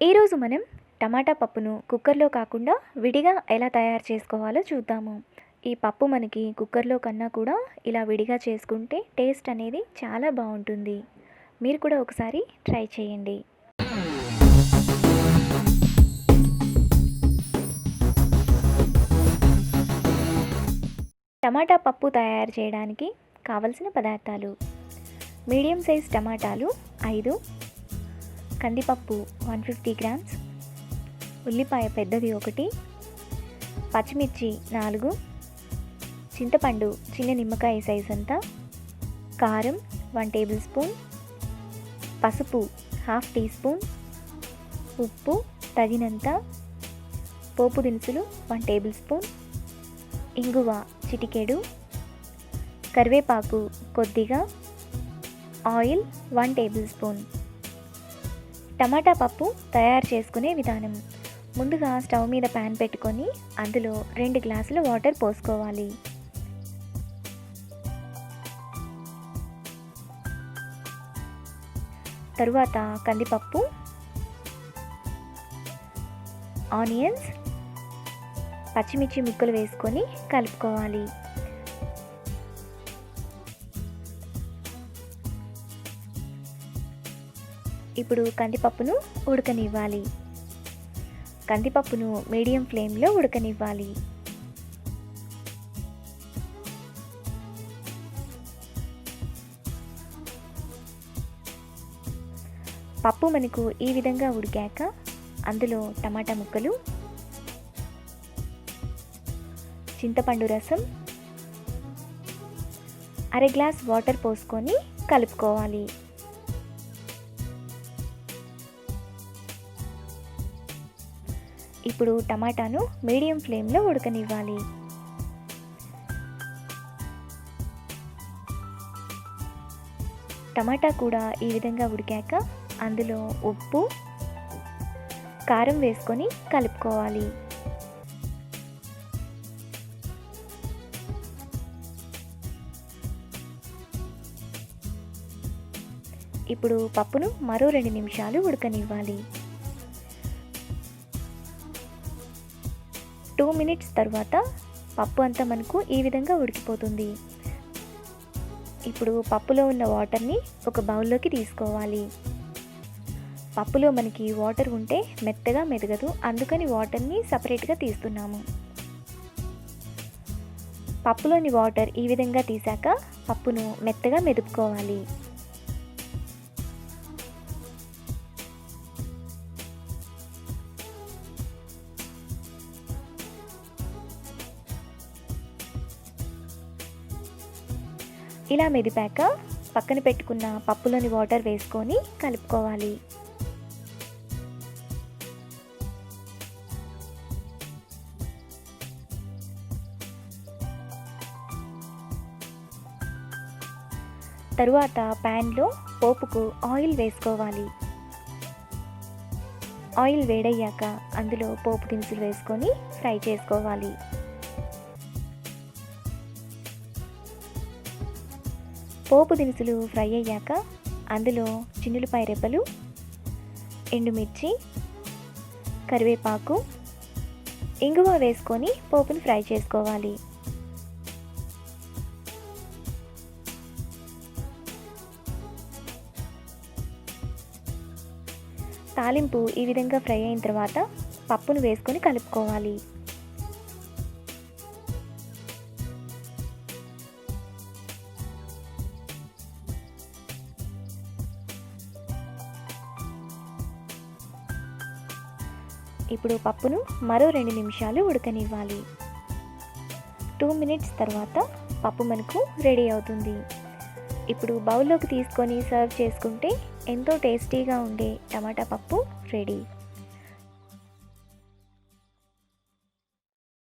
ఈరోజు మనం టమాటా పప్పును కుక్కర్లో కాకుండా విడిగా ఎలా తయారు చేసుకోవాలో చూద్దాము. ఈ పప్పు మనకి కుక్కర్లో కన్నా కూడా ఇలా విడిగా చేసుకుంటే టేస్ట్ అనేది చాలా బాగుంటుంది. మీరు కూడా ఒకసారి ట్రై చేయండి. టమాటా పప్పు తయారు చేయడానికి కావలసిన పదార్థాలు: మీడియం సైజ్ టమాటాలు 5, కందిపప్పు 150 గ్రామ్స్, ఉల్లిపాయ పెద్దది 1, పచ్చిమిర్చి 4, చింతపండు చిన్న నిమ్మకాయ సైజ్ అంతా, కారం 1 టేబుల్ స్పూన్, పసుపు 1/2 టీ స్పూన్, ఉప్పు తగినంత, పోపు దినుసులు 1 టేబుల్ స్పూన్, ఇంగువ చిటికెడు, కరివేపాకు కొద్దిగా, ఆయిల్ 1 టేబుల్ స్పూన్. టమాటా పప్పు తయారు చేసుకునే విధానం: ముందుగా స్టవ్ మీద ప్యాన్ పెట్టుకొని అందులో 2 గ్లాసుల వాటర్ పోసుకోవాలి. తరువాత కందిపప్పు, ఆనియన్స్, పచ్చిమిర్చి ముక్కలు వేసుకొని కలుపుకోవాలి. ఇప్పుడు కందిపప్పును ఉడకనివ్వాలి. కందిపప్పును మీడియం ఫ్లేమ్లో ఉడకనివ్వాలి. పప్పు మనకు ఈ విధంగా ఉడికాక అందులో టమాటా ముక్కలు, చింతపండు రసం, 1/2 గ్లాస్ వాటర్ పోసుకొని కలుపుకోవాలి. ఇప్పుడు టమాటాను మీడియం ఫ్లేమ్లో ఉడకనివ్వాలి. టమాటా కూడా ఈ విధంగా ఉడికాక అందులో ఉప్పు, కారం వేసుకొని కలుపుకోవాలి. ఇప్పుడు పప్పును మరో 2 నిమిషాలు ఉడకనివ్వాలి. 2 మినిట్స్ తర్వాత పప్పు అంతా మనకు ఈ విధంగా ఉడికిపోతుంది. ఇప్పుడు పప్పులో ఉన్న వాటర్ని ఒక బౌల్లోకి తీసుకోవాలి. పప్పులో మనకి వాటర్ ఉంటే మెత్తగా మెదగదు, అందుకని వాటర్ని సపరేట్గా తీస్తున్నాము. పప్పులోని వాటర్ ఈ విధంగా తీసాక పప్పును మెత్తగా మెదుపుకోవాలి. ఇలా మెదిపాక పక్కన పెట్టుకున్న పప్పులోని వాటర్ వేసుకొని కలుపుకోవాలి. తరువాత ప్యాన్లో పోపుకు ఆయిల్ వేసుకోవాలి. ఆయిల్ వేడయ్యాక అందులో పోపు దినుసులు వేసుకొని ఫ్రై చేసుకోవాలి. పోపు దినుసులు ఫ్రై అయ్యాక అందులో చిన్నులపాయ రెబ్బలు, ఎండుమిర్చి, కరివేపాకు, ఇంగువ వేసుకొని పోపును ఫ్రై చేసుకోవాలి. తాలింపు ఈ విధంగా ఫ్రై అయిన తర్వాత పప్పును వేసుకొని కలుపుకోవాలి. ఇప్పుడు పప్పును మరో 2 నిమిషాలు ఉడకనివ్వాలి. 2 మినిట్స్ తర్వాత పప్పు మనకు రెడీ అవుతుంది. ఇప్పుడు బౌల్లోకి తీసుకొని సర్వ్ చేసుకుంటే ఎంతో టేస్టీగా ఉండే టమాటా పప్పు రెడీ.